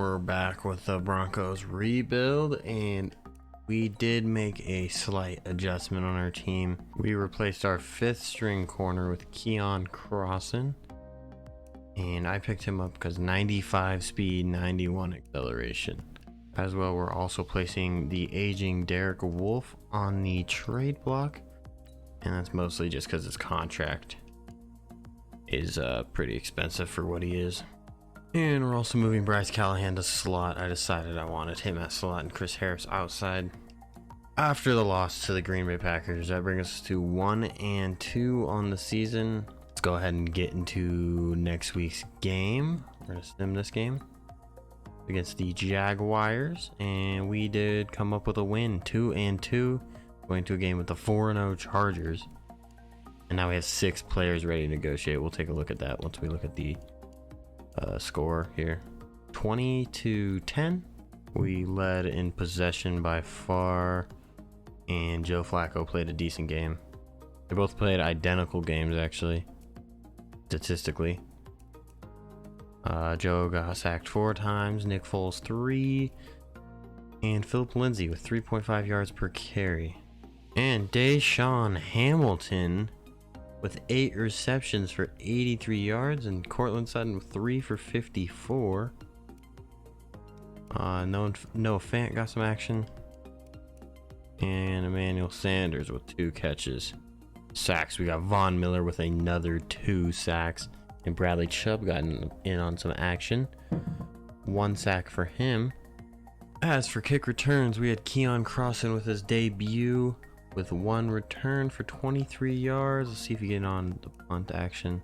We're back with the Broncos rebuild, and we did make a slight adjustment on our team. We replaced our 5th string corner with Keon Crossan, and I picked him up because 95 speed, 91 acceleration. As well, we're also placing the aging Derek Wolfe on the trade block, and that's mostly just because his contract is pretty expensive for what he is. And we're also moving Bryce Callahan to slot. I decided I wanted him at slot and Chris Harris outside. After the loss to the Green Bay Packers, that brings us to 1-2 on the season. Let's go ahead and get into next week's game. We're gonna sim this game against the Jaguars, and we did come up with a win, 2-2, going to a game with the 4-0 Chargers. And now we have 6 players ready to negotiate. We'll take a look at that once we look at the score here. 20-10. We led in possession by far, and Joe Flacco played a decent game. They both played identical games, actually, statistically. Joe got sacked 4 times, Nick Foles 3, and Philip Lindsay with 3.5 yards per carry. And Daeshawn Hamilton with 8 receptions for 83 yards, and Cortland Sutton with 3 for 54. Noah Fant got some action, and Emmanuel Sanders with 2 catches. Sacks, we got Von Miller with another 2 sacks, and Bradley Chubb got in on some action. 1 sack for him. As for kick returns, we had Keon Crossan with his debut with 1 return for 23 yards. Let's see if he get on the punt action.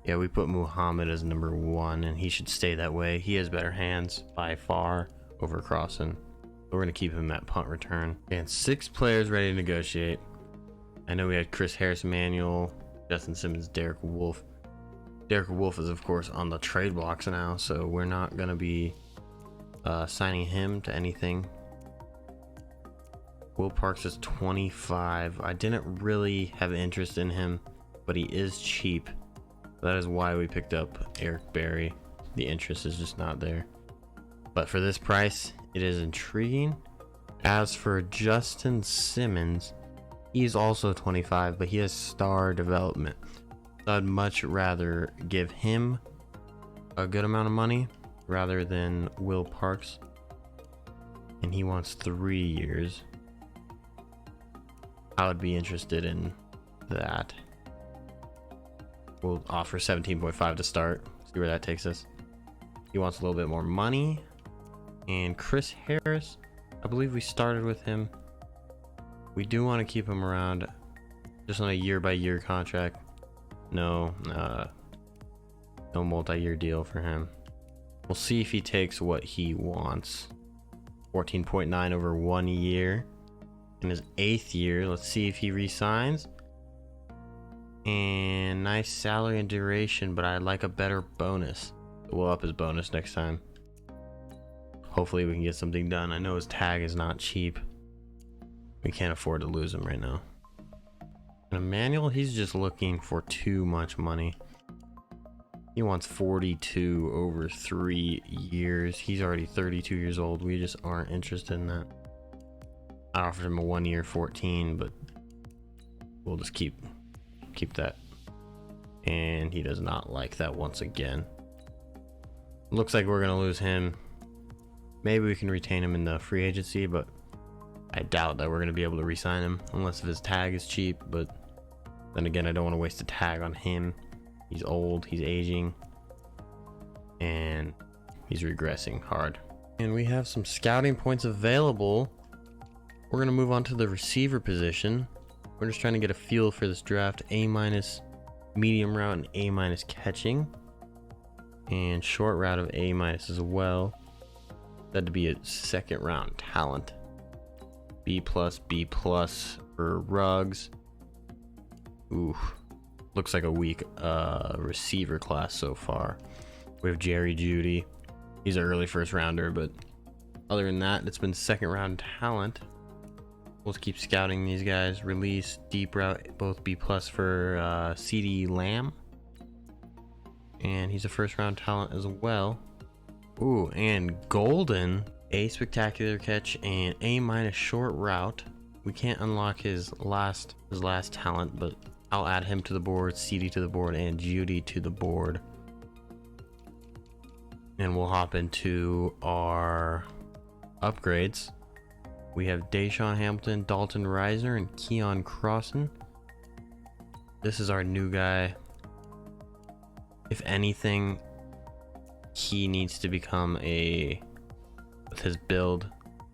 Yeah, we put Muhammad as number 1, and he should stay that way. He has better hands by far over Crossan. We're going to keep him at punt return. And 6 players ready to negotiate. I know we had Chris Harris, Manuel, Justin Simmons, Derek Wolfe. Derek Wolfe is, of course, on the trade blocks now, so we're not going to be signing him to anything. Will Parks is 25. I didn't really have interest in him, but he is cheap. That is why we picked up Eric Berry. The interest is just not there. But for this price, it is intriguing. As for Justin Simmons, he's also 25, but he has star development. So I'd much rather give him a good amount of money rather than Will Parks. And he wants 3 years. I would be interested in that. We'll offer 17.5 to start. See where that takes us. He wants a little bit more money. And Chris Harris, I believe we started with him. We do want to keep him around just on a year-by-year contract. No multi-year deal for him. We'll see if he takes what he wants. 14.9 over 1 year. In his 8th year, let's see if he resigns. And nice salary and duration, but I'd like a better bonus. We'll up his bonus next time. Hopefully we can get something done. I know his tag is not cheap. We can't afford to lose him right now. And Emmanuel, he's just looking for too much money. He wants 42 over 3 years. He's already 32 years old. We just aren't interested in that. I offered him a 1 year 14, but we'll just keep that. And he does not like that once again. Looks like we're gonna lose him. Maybe we can retain him in the free agency, but I doubt that we're gonna be able to re-sign him unless if his tag is cheap. But then again, I don't want to waste a tag on him. He's old, he's aging, and he's regressing hard. And we have some scouting points available. We're going to move on to the receiver position. We're just trying to get a feel for this draft. A- medium route and A- catching. And short route of A- as well. That to be a 2nd round talent. B+, B+ for Ruggs. Ooh, looks like a weak receiver class so far. We have Jerry Jeudy. He's an early 1st rounder, but other than that, it's been 2nd round talent. We'll keep scouting these guys. Release, deep route, both B+ for CeeDee Lamb. And he's a 1st round talent as well. Ooh, and golden, A spectacular catch and A- short route. We can't unlock his last talent, but I'll add him to the board, CD to the board, and Judy to the board. And we'll hop into our upgrades. We have Daeshawn Hamilton, Dalton Reisner, and Keon Crossan. This is our new guy. If anything, he needs to become with his build,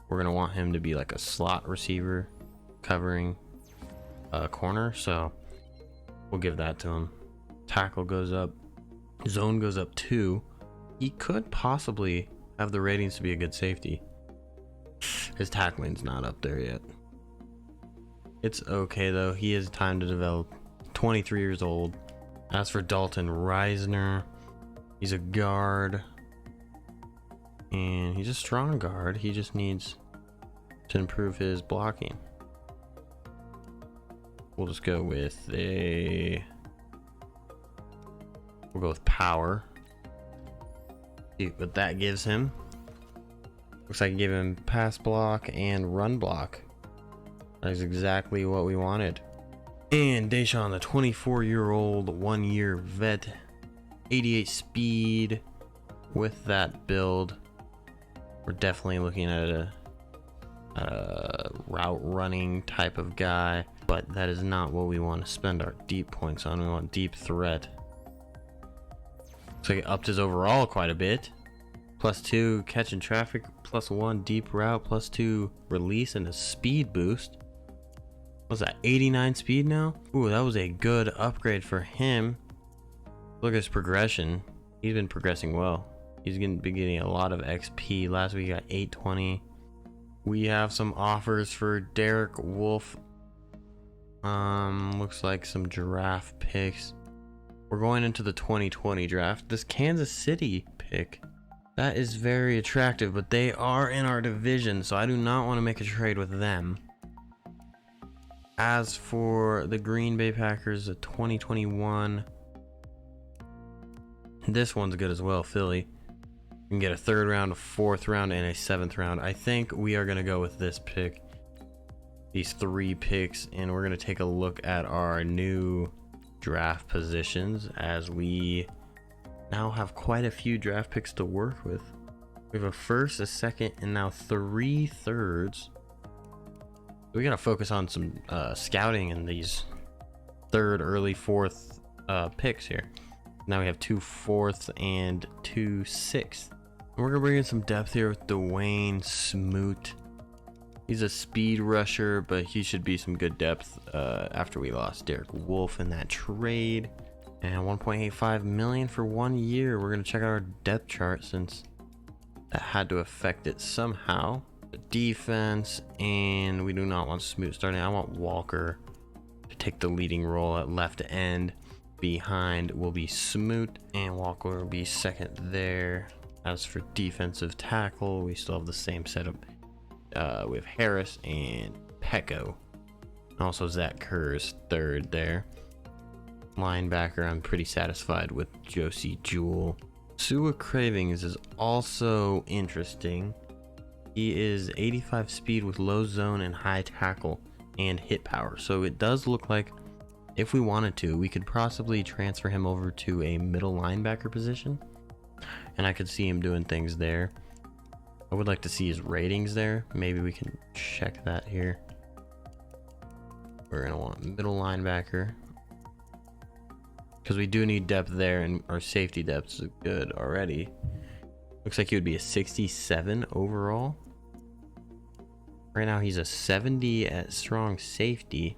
we're going to want him to be like a slot receiver covering a corner. So we'll give that to him. Tackle goes up. Zone goes up 2. He could possibly have the ratings to be a good safety. His tackling's not up there yet. It's okay though. He has time to develop. 23 years old. As for Dalton Reisner, he's a guard. And he's a strong guard. He just needs to improve his blocking. We'll just go with we'll go with power. See what that gives him. Looks like it gave him pass block and run block. That's exactly what we wanted. And Daeshawn, the 24-year-old, 1-year vet, 88 speed. With that build, we're definitely looking at a route running type of guy, but that is not what we want to spend our deep points on. We want deep threat. So he upped his overall quite a bit. +2 catch in traffic, +1 deep route, +2 release, and a speed boost. What's that, 89 speed now? Ooh, that was a good upgrade for him. Look at his progression. He's been progressing well. He's going to be getting a lot of XP. Last week he got 820. We have some offers for Derek Wolf. Looks like some giraffe picks. We're going into the 2020 draft. This Kansas City pick, that is very attractive, but they are in our division, so I do not want to make a trade with them. As for the Green Bay Packers, the 2021, this one's good as well, Philly. You can get a 3rd round, a 4th round, and a 7th round. I think we are going to go with this pick, these 3 picks, and we're going to take a look at our new draft positions, as we now have quite a few draft picks to work with. We have a 1st, a 2nd, and now 3 3rds. We got to focus on some scouting in these 3rd, early 4th picks here. Now we have 2 4ths and 2 6ths. We're gonna bring in some depth here with Dwayne Smoot. He's a speed rusher, but he should be some good depth after we lost Derek Wolf in that trade. And 1.85 million for 1 year. We're gonna check out our depth chart since that had to affect it somehow. The defense, and we do not want Smoot starting. I want Walker to take the leading role at left end. Behind will be Smoot, and Walker will be 2nd there. As for defensive tackle, we still have the same setup. We have Harris and Pecco. Also Zach Kerr's 3rd there. Linebacker, I'm pretty satisfied with Josie Jewell. Sua Cravings is also interesting. He is 85 speed with low zone and high tackle and hit power. So it does look like if we wanted to, we could possibly transfer him over to a middle linebacker position. And I could see him doing things there. I would like to see his ratings there. Maybe we can check that here. We're going to want middle linebacker, because we do need depth there, and our safety depth is good already. Looks like he would be a 67 overall. Right now he's a 70 at strong safety.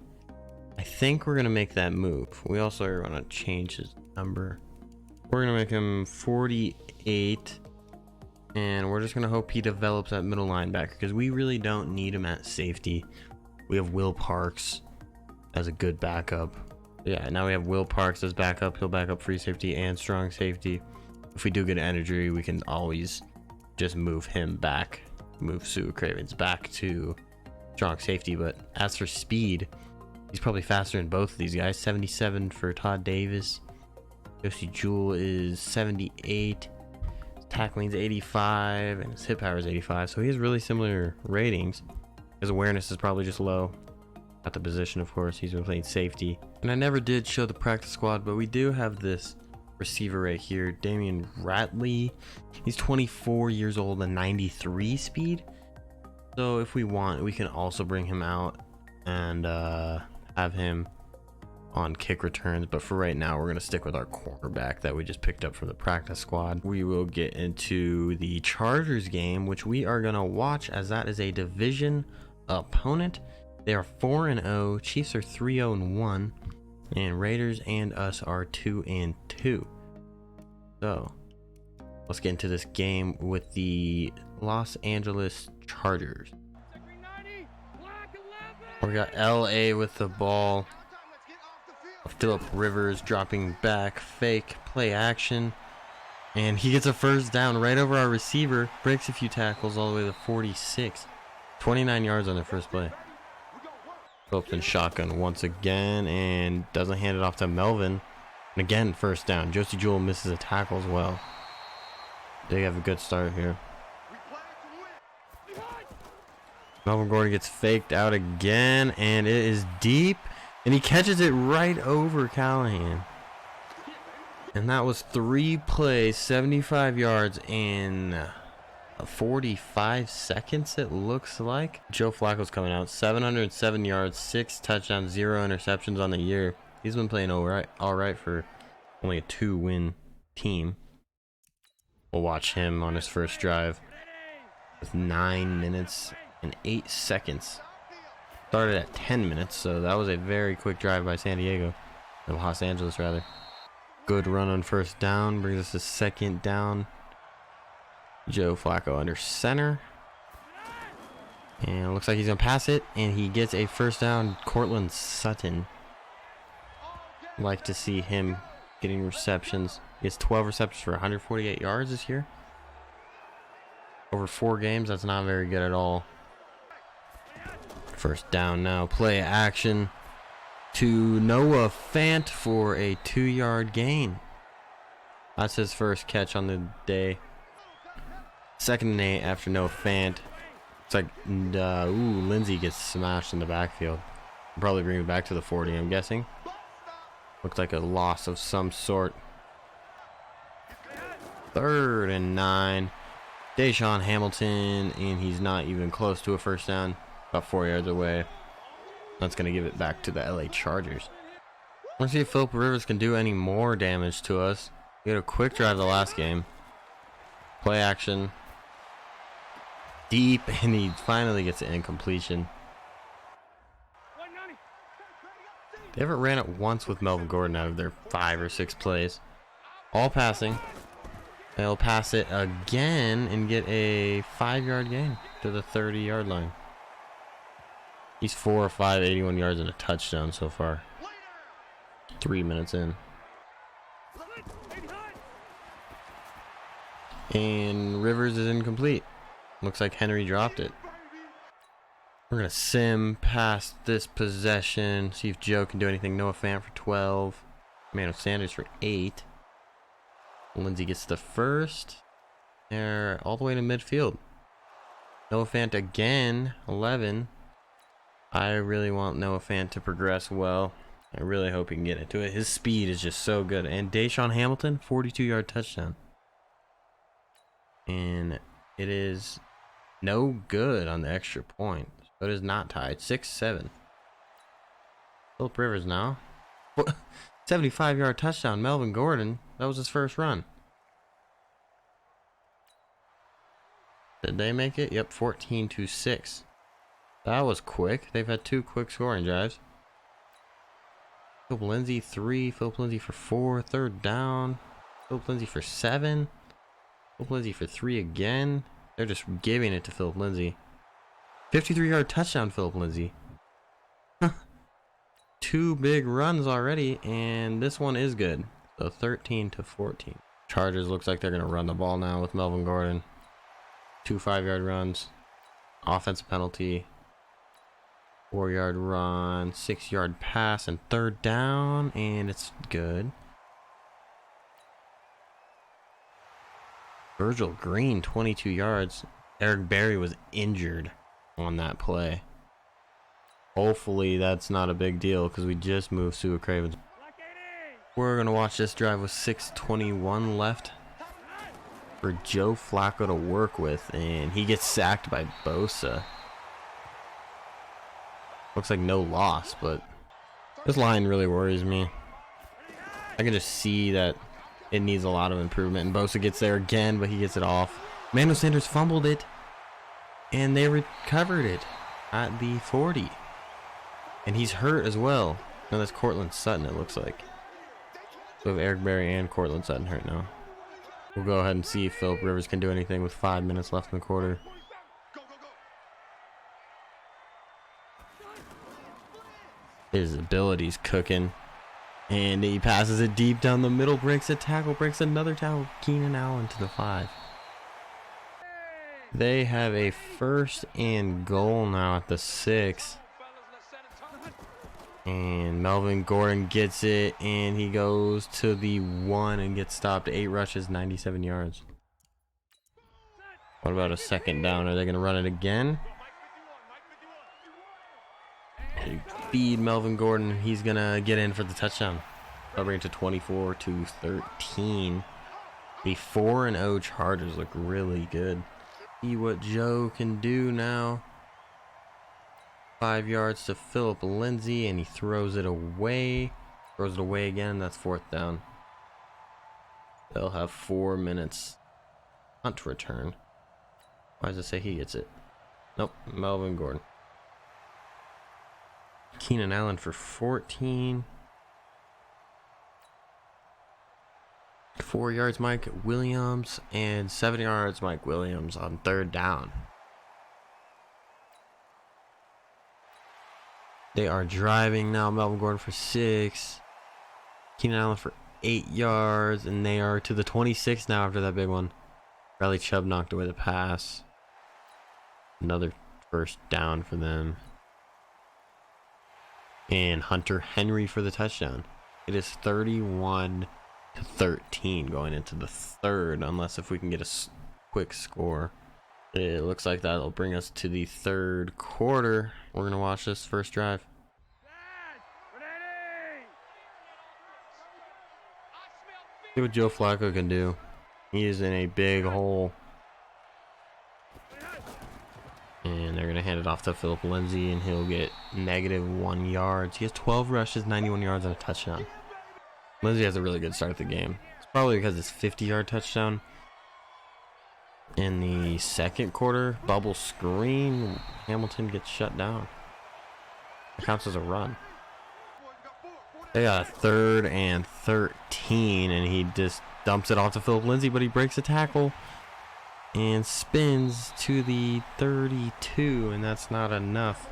I think we're going to make that move. We also are going to change his number. We're going to make him 48. And we're just going to hope he develops at middle linebacker, because we really don't need him at safety. We have Will Parks as a good backup. Yeah, now we have Will Parks as backup. He'll back up free safety and strong safety. If we do get an injury, we can always just move him back. Move Sue Cravens back to strong safety. But as for speed, he's probably faster than both of these guys. 77 for Todd Davis. Josie Jewell is 78. Tackling's 85 and his hit power is 85, so he has really similar ratings. His awareness is probably just low. At the position, of course, he's been playing safety. And I never did show the practice squad, but we do have this receiver right here, Damian Ratley. He's 24 years old and 93 speed. So if we want, we can also bring him out and have him on kick returns, but for right now we're going to stick with our cornerback that we just picked up from the practice squad. We will get into the Chargers game, which we are going to watch, as that is a division opponent. They are 4-0, Chiefs are 3-0-1, and Raiders and us are 2-2. So let's get into this game with the Los Angeles Chargers. We got LA with the ball. Phillip Rivers dropping back, fake play action, and he gets a first down right over our receiver, breaks a few tackles all the way to 46. 29 yards on the first play. Phillips in shotgun once again and doesn't hand it off to Melvin. And again, first down. Josie Jewell misses a tackle as well. They have a good start here. Melvin Gordon gets faked out again, and it is deep, and he catches it right over Callahan. And that was 3 plays, 75 yards in 45 seconds, it looks like. Joe Flacco's coming out, 707 yards, 6 touchdowns, 0 interceptions on the year. He's been playing all right for only a 2-win team. We'll watch him on his first drive with 9 minutes and 8 seconds. Started at 10 minutes, so that was a very quick drive by San Diego, or Los Angeles rather. Good run on first down, brings us to second down. Joe Flacco under center, and it looks like he's gonna pass it, and he gets a first down. Cortland Sutton, like to see him getting receptions. He has 12 receptions for 148 yards this year. Over 4 games, that's not very good at all. First down now, play action to Noah Fant for a 2-yard gain. That's his first catch on the day. 2nd and 8 after Noah Fant. It's like, Lindsey gets smashed in the backfield. Probably bring it back to the 40, I'm guessing. Looks like a loss of some sort. 3rd and 9. Daeshawn Hamilton, and he's not even close to a first down. About 4 yards away. That's going to give it back to the LA Chargers. Let's see if Phillip Rivers can do any more damage to us. We had a quick drive the last game. Play action. Deep, and he finally gets an incompletion. They haven't ran it once with Melvin Gordon out of their 5 or 6 plays. All passing. They'll pass it again and get a 5-yard gain to the 30-yard line. He's 4 or 5, 81 yards and a touchdown so far. 3 minutes in. And Rivers is incomplete. Looks like Henry dropped it. We're going to sim past this possession. See if Joe can do anything. Noah Fant for 12. Emmanuel Sanders for 8. Lindsey gets the first. They're all the way to midfield. Noah Fant again. 11. I really want Noah Fant to progress well. I really hope he can get into it. His speed is just so good. And Daeshawn Hamilton, 42-yard touchdown. And it is no good on the extra point. So it is not tied. 6-7. Phillip Rivers now. 75-yard touchdown. Melvin Gordon. That was his first run. Did they make it? Yep, 14-6. That was quick. They've had 2 quick scoring drives. Phillip Lindsay 3. Phillip Lindsay for 4. 3rd down. Phillip Lindsay for 7. Phillip Lindsay for 3 again. They're just giving it to Phillip Lindsay. 53-yard touchdown, Phillip Lindsay. 2 big runs already, and this one is good. So 13-14. Chargers looks like they're going to run the ball now with Melvin Gordon. 2 5-yard runs. Offensive penalty. 4-yard run. 6-yard pass, and 3rd down, and it's good. Virgil Green, 22 yards. Eric Berry was injured on that play. Hopefully that's not a big deal because we just moved Sua Cravens. We're going to watch this drive with 6:21 left for Joe Flacco to work with, and he gets sacked by Bosa. Looks like no loss, but this line really worries me. I can just see that it needs a lot of improvement, and Bosa gets there again, but he gets it off. Emmanuel Sanders fumbled it, and they recovered it at the 40. And he's hurt as well. No, that's Cortland Sutton, it looks like. So we have Eric Berry and Cortland Sutton hurt now. We'll go ahead and see if Philip Rivers can do anything with 5 minutes left in the quarter. His ability's cooking. And he passes it deep down the middle, breaks a tackle, breaks another tackle. Keenan Allen to the 5. They have a 1st and goal now at the 6. And Melvin Gordon gets it, and he goes to the 1 and gets stopped. 8 rushes, 97 yards. What about a 2nd down? Are they going to run it again? Feed Melvin Gordon. He's going to get in for the touchdown. Covering to 24-13. The 4-0 Chargers look really good. See what Joe can do now. 5 yards to Philip Lindsay, and he throws it away. Throws it away again. That's 4th down. They'll have 4 minutes. Punt return. Why does it say he gets it? Nope. Melvin Gordon. Keenan Allen for 14. 4 yards Mike Williams, and 7 yards Mike Williams on 3rd down. They are driving now. Melvin Gordon for 6. Keenan Allen for 8 yards, and they are to the 26 now after that big one. Bradley Chubb knocked away the pass. Another 1st down for them. And Hunter Henry for the touchdown. It is 31-13 going into the 3rd, unless if we can get a quick score. It looks like that'll bring us to the 3rd quarter. We're going to watch this 1st drive. See what Joe Flacco can do. He is in a big hole. And they're going to hand it off to Philip Lindsay, and he'll get -1 yards. He has 12 rushes, 91 yards, and a touchdown. Lindsay has a really good start at the game. It's probably because it's 50-yard touchdown. In the 2nd quarter, bubble screen, Hamilton gets shut down. It counts as a run. They got a 3rd and 13, and he just dumps it off to Philip Lindsay, but he breaks a tackle and spins to the 32, and that's not enough.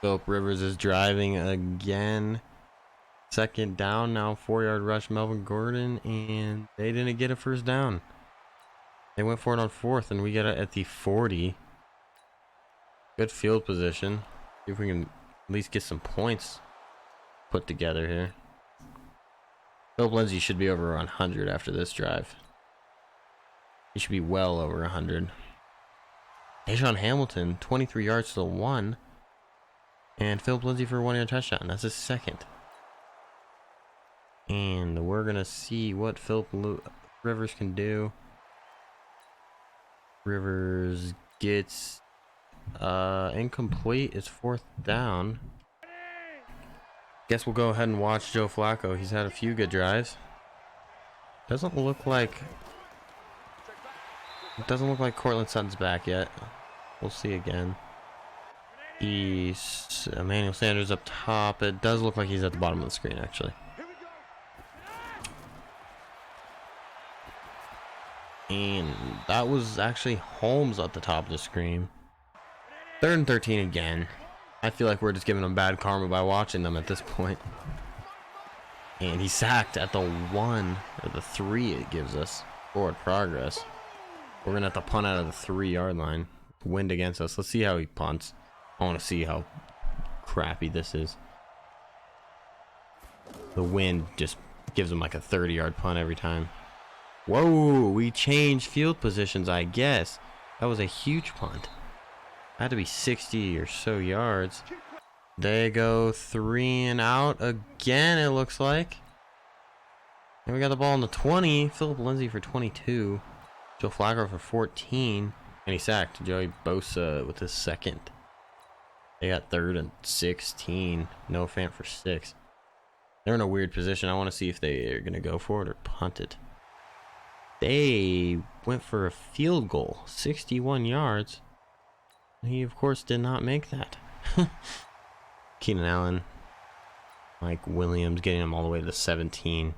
Philip Rivers is driving again. 2nd down now, 4-yard rush, Melvin Gordon, and they didn't get a 1st down. They went for it on 4th, and we get it at the 40. Good field position. See if we can at least get some points put together here. Philip Lindsay should be over 100 after this drive. He should be well over 100. Daeshawn Hamilton, 23 yards to the 1. And Philip Lindsay for a 1-yard touchdown. That's his 2nd. And we're going to see what Philip Rivers can do. Rivers gets incomplete. It's 4th down. Guess we'll go ahead and watch Joe Flacco. He's had a few good drives. Doesn't look like Cortland Sutton's back yet. We'll see again. He's Emmanuel Sanders up top. It does look like he's at the bottom of the screen actually. And that was actually Holmes at the top of the screen. 3rd and 13 again. I feel like we're just giving them bad karma by watching them at this point. And he's sacked at the 1 or the 3 it gives us. Forward progress. We're going to have to punt out of the 3-yard line. Wind against us. Let's see how he punts. I want to see how crappy this is. The wind just gives him like a 30-yard punt every time. Whoa, we changed field positions, I guess. That was a huge punt. Had to be 60 or so yards. They go 3 and out again, it looks like. And we got the ball on the 20. Philip Lindsay for 22. Joe Flacco for 14. And he sacked Joey Bosa with his second. They got 3rd and 16. Noah Fant for 6. They're in a weird position. I want to see if they are going to go for it or punt it. They went for a field goal. 61 yards. He, of course, did not make that. Keenan Allen. Mike Williams getting him all the way to the 17.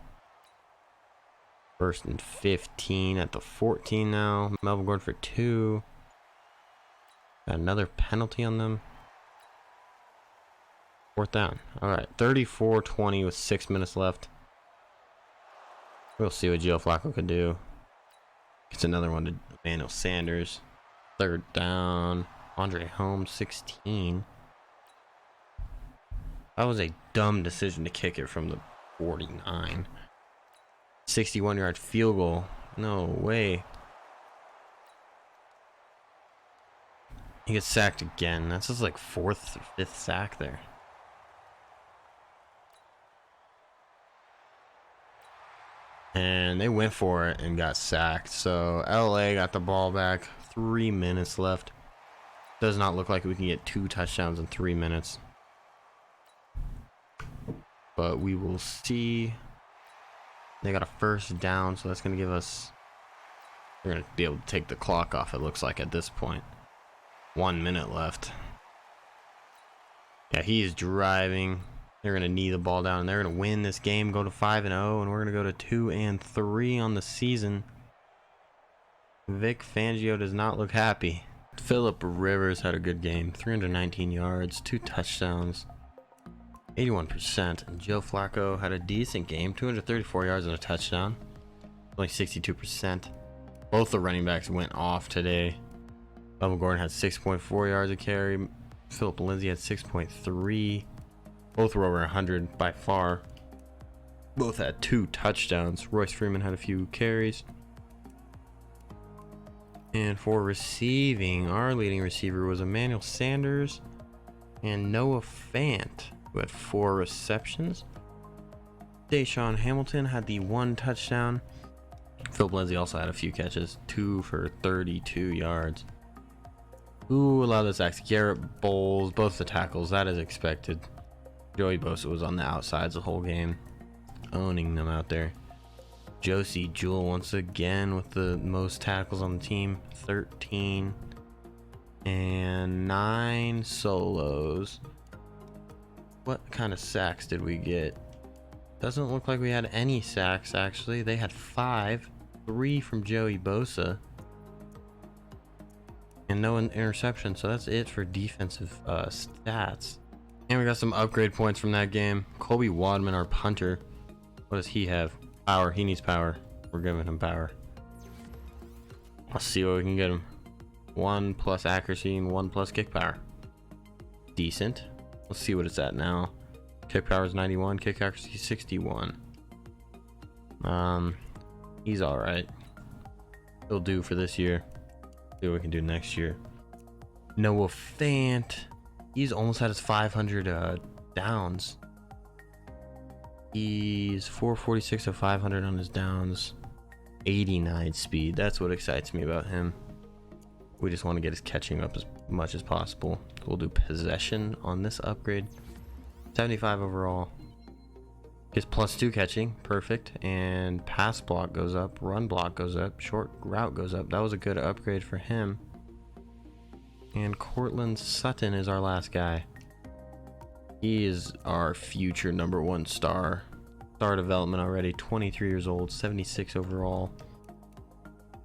1st and 15 at the 14 now. Melvin Gordon for 2. Got another penalty on them. 4th down. Alright, 34-20 with 6 minutes left. We'll see what Joe Flacco can do. It's another one to Emmanuel Sanders. 3rd down. Andre Holmes, 16. That was a dumb decision to kick it from the 49. 61-yard field goal. No way. He gets sacked again. That's his like 4th or 5th sack there. And they went for it and got sacked. So LA got the ball back. 3 minutes left. Does not look like we can get 2 touchdowns in 3 minutes. But we will see. They got a 1st down, so that's going to give us... We're going to be able to take the clock off, it looks like, at this point. 1 minute left. Yeah, he is driving. They're going to knee the ball down, and they're going to win this game, go to 5-0, and we're going to go to 2-3 on the season. Vic Fangio does not look happy. Phillip Rivers had a good game. 319 yards, 2 touchdowns. 81%. And Joe Flacco had a decent game. 234 yards and a touchdown. Only 62%. Both the running backs went off today. Melvin Gordon had 6.4 yards a carry. Philip Lindsay had 6.3. Both were over 100 by far. Both had 2 touchdowns. Royce Freeman had a few carries. And for receiving, our leading receiver was Emmanuel Sanders and Noah Fant, who had 4 receptions. Daeshawn Hamilton had the 1 touchdown. Philip Lindsay also had a few catches, 2 for 32 yards. Ooh, a lot of the sacks. Garrett Bowles, both the tackles, that is expected. Joey Bosa was on the outsides the whole game, owning them out there. Josie Jewell once again with the most tackles on the team, 13. And 9 solos. What kind of sacks did we get? Doesn't look like we had any sacks, actually. They had 5. 3 from Joey Bosa. And no interception, so that's it for defensive stats. And we got some upgrade points from that game. Colby Wadman, our punter. What does he have? Power. He needs power. We're giving him power. Let's see what we can get him. 1 plus accuracy and 1 plus kick power. Decent. Let's see what it's at now. Kick power is 91. Kick accuracy 61. He's all right. He'll do for this year. See what we can do next year. Noah Fant. He's almost had his 500 downs. He's 446 of 500 on his downs. 89 speed. That's what excites me about him. We just want to get his catching up as much as possible. We'll do possession on this upgrade. 75 overall. His +2 catching, perfect. And pass block goes up, run block goes up, short route goes up. That was a good upgrade for him. And Cortland Sutton is our last guy. He is our future #1 star. Star development already, 23 years old, 76 overall.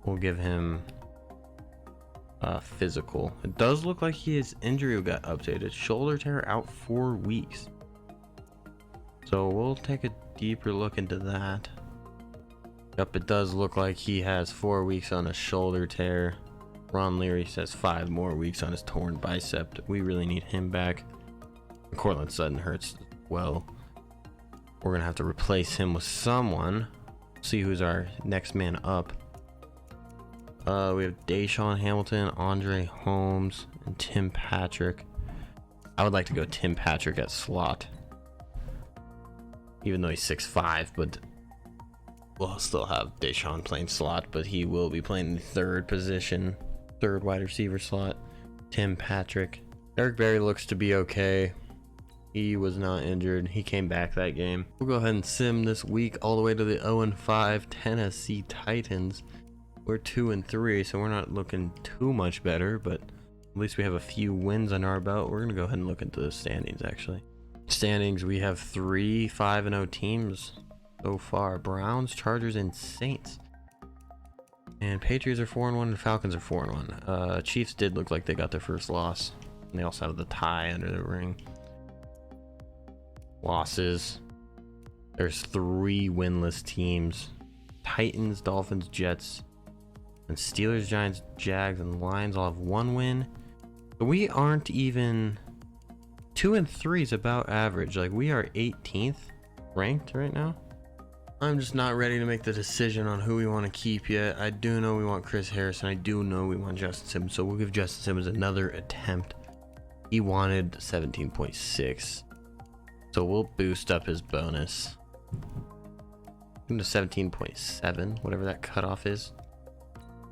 We'll give him physical. It does look like his injury got updated. Shoulder tear, out 4 weeks. So we'll take a deeper look into that. Yep, it does look like he has 4 weeks on a shoulder tear. Ron Leary says 5 more weeks on his torn bicep. We really need him back. Cortland Sutton hurts well. We're gonna have to replace him with someone. See who's our next man up. We have Daeshawn Hamilton, Andre Holmes, and Tim Patrick. I would like to go Tim Patrick at slot, even though he's 6'5", but we'll still have Daeshawn playing slot, but he will be playing the third position, third wide receiver slot. Tim Patrick. Eric Berry looks to be okay. He was not injured. He came back that game. We'll go ahead and sim this week all the way to the 0-5 Tennessee Titans. We're 2-3, so we're not looking too much better, but at least we have a few wins under our belt. We're going to go ahead and look into the standings, actually. Standings, we have 3 5-0 teams so far. Browns, Chargers, and Saints. And Patriots are 4-1, and Falcons are 4-1. Chiefs did look like they got their first loss. And they also have the tie under the ring. Losses. There's 3 winless teams. Titans, Dolphins, Jets, and Steelers, Giants, Jags, and Lions all have 1 win. But we aren't even... 2-3 is about average. Like, we are 18th ranked right now. I'm just not ready to make the decision on who we want to keep yet. I do know we want Chris Harrison. I do know we want Justin Simmons. So we'll give Justin Simmons another attempt. He wanted 17.6. So we'll boost up his bonus. Into 17.7, whatever that cutoff is.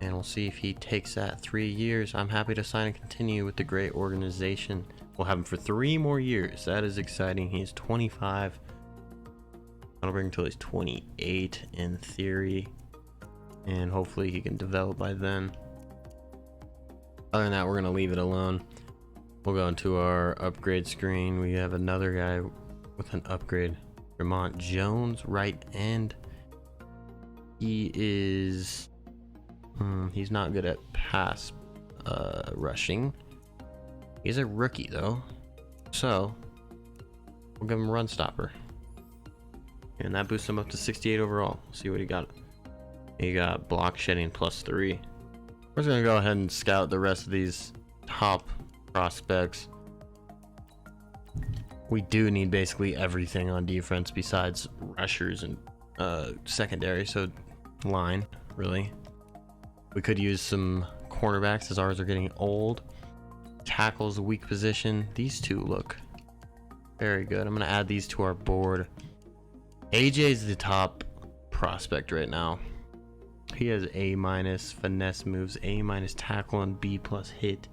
And we'll see if he takes that 3 years. I'm happy to sign and continue with the great organization. We'll have him for 3 more years. That is exciting. He's 25. I'll bring him until he's 28 in theory. And hopefully he can develop by then. Other than that, we're going to leave it alone. We'll go into our upgrade screen. We have another guy with an upgrade. Vermont Jones, right end. He is... he's not good at pass rushing. He's a rookie, though. So, we'll give him a run stopper. And that boosts him up to 68 overall. See what he got. He got block shedding +3. We're just going to go ahead and scout the rest of these top prospects. We do need basically everything on defense besides rushers and secondary. So, line, really. We could use some cornerbacks as ours are getting old. Tackles, a weak position. These two look very good. I'm going to add these to our board. AJ is the top prospect right now. He has A-, finesse moves, A- tackle, and B+ hit.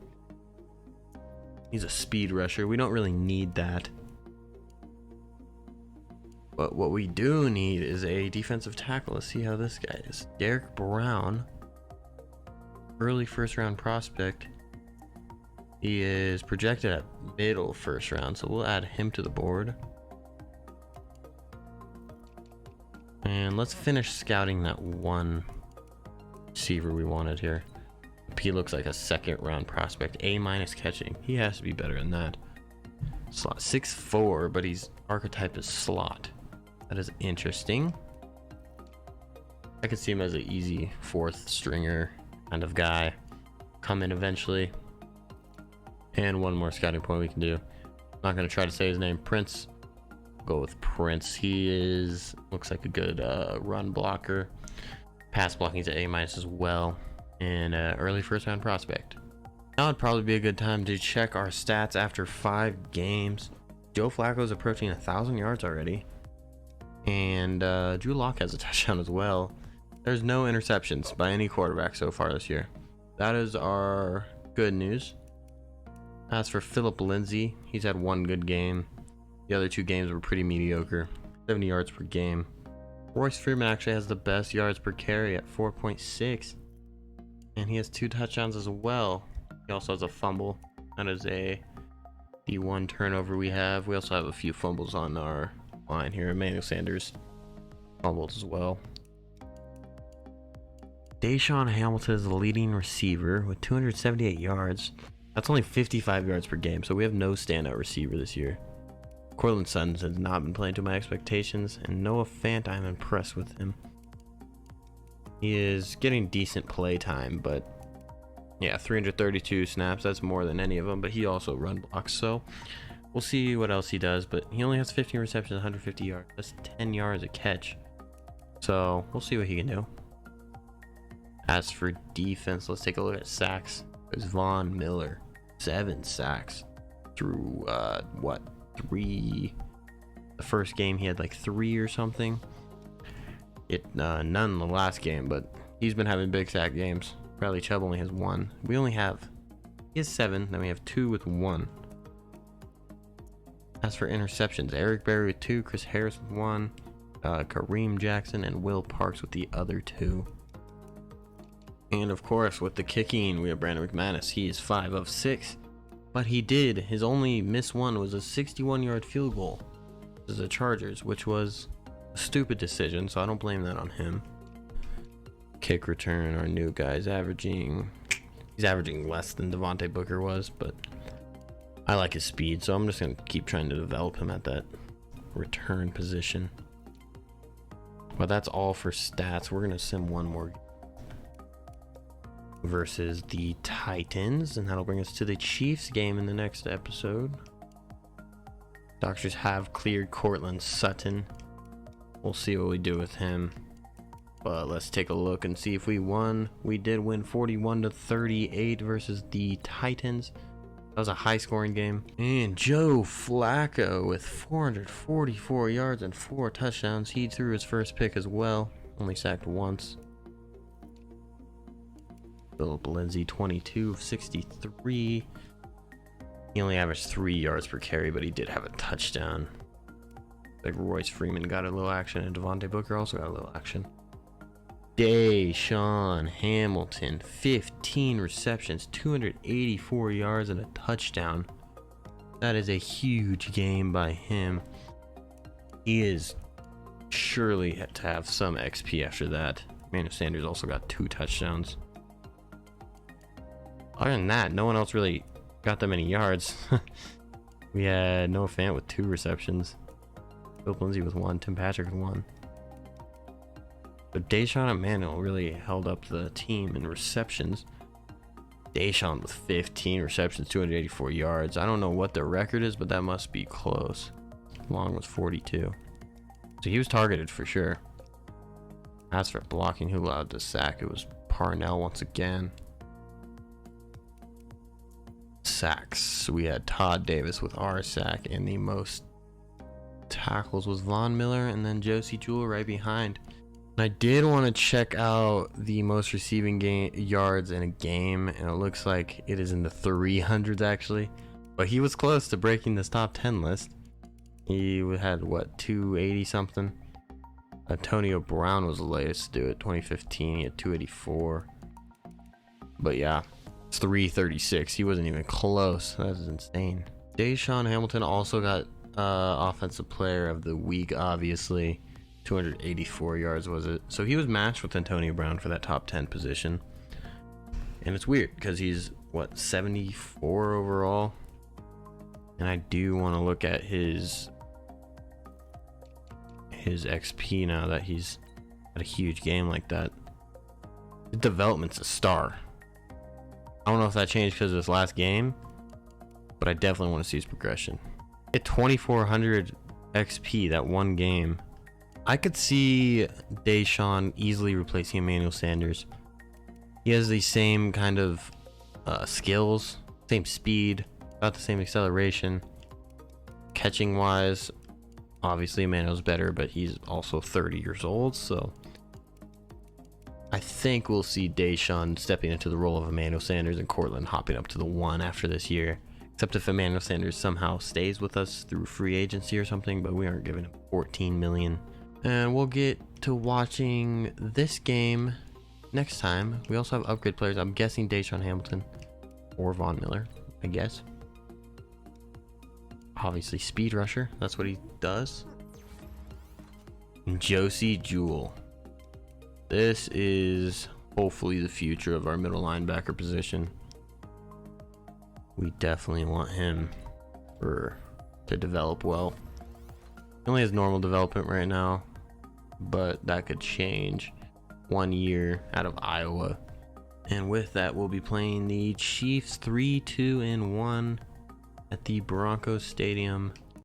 He's a speed rusher. We don't really need that. But what we do need is a defensive tackle. Let's see how this guy is. Derek Brown. Early first round prospect. He is projected at middle first round, so we'll add him to the board. And let's finish scouting that one receiver we wanted here. He looks like a second round prospect. A- catching. He has to be better than that. Slot 6'4", but he's archetype is slot. That is interesting. I could see him as an easy 4th stringer kind of guy. Come in eventually. And one more scouting point we can do. I'm not going to try to say his name. Prince. Go with Prince. He is looks like a good run blocker. Pass blocking is A- as well. And early first round prospect. Now would probably be a good time to check our stats after 5 games. Joe Flacco's approaching 1,000 yards already. And Drew Lock has a touchdown as well. There's no interceptions by any quarterback so far this year. That is our good news. As for Phillip Lindsay, he's had 1 good game. The other 2 games were pretty mediocre. 70 yards per game. Royce Freeman actually has the best yards per carry at 4.6. And he has 2 touchdowns as well. He also has a fumble. That is the 1 turnover we have. We also have a few fumbles on our line here. Emmanuel Sanders fumbled as well. Daeshawn Hamilton is the leading receiver with 278 yards. That's only 55 yards per game, so we have no standout receiver this year. Cortland Sutton has not been playing to my expectations, and Noah Fant, I'm impressed with him. He is getting decent play time, but yeah, 332 snaps, that's more than any of them, but he also run blocks, so we'll see what else he does. But he only has 15 receptions, 150 yards. That's 10 yards a catch. So we'll see what he can do. As for defense, let's take a look at sacks. It's Von Miller, 7 sacks through what, 3? The first game he had like 3 or something. None in the last game, but he's been having big sack games. Bradley Chubb only has 1. He has 7, then we have 2 with 1. As for interceptions, Eric Berry with 2, Chris Harris with 1, Kareem Jackson and Will Parks with the other 2. And of course, with the kicking, we have Brandon McManus. He is 5 of 6, but his only miss one was a 61-yard field goal to the Chargers, which was a stupid decision, so I don't blame that on him. Kick return, our new guy's he's averaging less than Devontae Booker was, but I like his speed, so I'm just going to keep trying to develop him at that return position. But that's all for stats. We're going to sim one more versus the Titans, and that'll bring us to the Chiefs game in the next episode. Doctors have cleared Cortland Sutton. We'll see what we do with him, but let's take a look and see if we won. We did win 41-38 versus the Titans. That was a high scoring game. And Joe Flacco with 444 yards and 4 touchdowns. He threw his first pick as well, only sacked once. Philip Lindsay, 22 of 63. He only averaged 3 yards per carry, but he did have a touchdown. Like Royce Freeman got a little action, and Devontae Booker also got a little action. Daeshawn Hamilton, 15 receptions, 284 yards and a touchdown. That is a huge game by him. He is surely had to have some XP after that. Emmanuel Sanders also got 2 touchdowns. Other than that, no one else really got that many yards. We had Noah Fant with 2 receptions, Philip Lindsay with 1, Tim Patrick with 1. But Daeshawn Emmanuel really held up the team in receptions. Daeshawn with 15 receptions, 284 yards. I don't know what the record is, but that must be close. Long was 42. So he was targeted for sure. As for blocking, who allowed the sack? It was Parnell once again. Sacks. We had Todd Davis with our sack, and the most tackles was Von Miller, and then Josie Jewell right behind. I did want to check out the most receiving yards in a game, and it looks like it is in the 300s actually, but he was close to breaking this top 10 list. He had what, 280 something. Antonio Brown was the latest to do it, 2015. He had 284, but yeah, it's 336. He wasn't even close. That is insane. Daeshawn Hamilton also got offensive player of the week, obviously. 284 yards was it, so he was matched with Antonio Brown for that top 10 position. And it's weird because he's what, 74 overall, and I do want to look at his XP now that he's had a huge game like that. His development's a star. I don't know if that changed because of this last game, but I definitely want to see his progression. At 2400 XP that one game, I could see Daeshawn easily replacing Emmanuel Sanders. He has the same kind of skills, same speed, about the same acceleration. Catching wise, obviously Emmanuel's better, but he's also 30 years old, so I think we'll see Daeshawn stepping into the role of Emmanuel Sanders and Cortland hopping up to the 1 after this year. Except if Emmanuel Sanders somehow stays with us through free agency or something, but we aren't giving him $14 million. And we'll get to watching this game next time. We also have upgrade players. I'm guessing Daeshawn Hamilton or Von Miller, I guess. Obviously speed rusher, that's what he does. And Josie Jewell. This is hopefully the future of our middle linebacker position. We definitely want him to develop well. He only has normal development right now, but that could change 1 year out of Iowa. And with that, we'll be playing the Chiefs 3-2-1 at the Broncos Stadium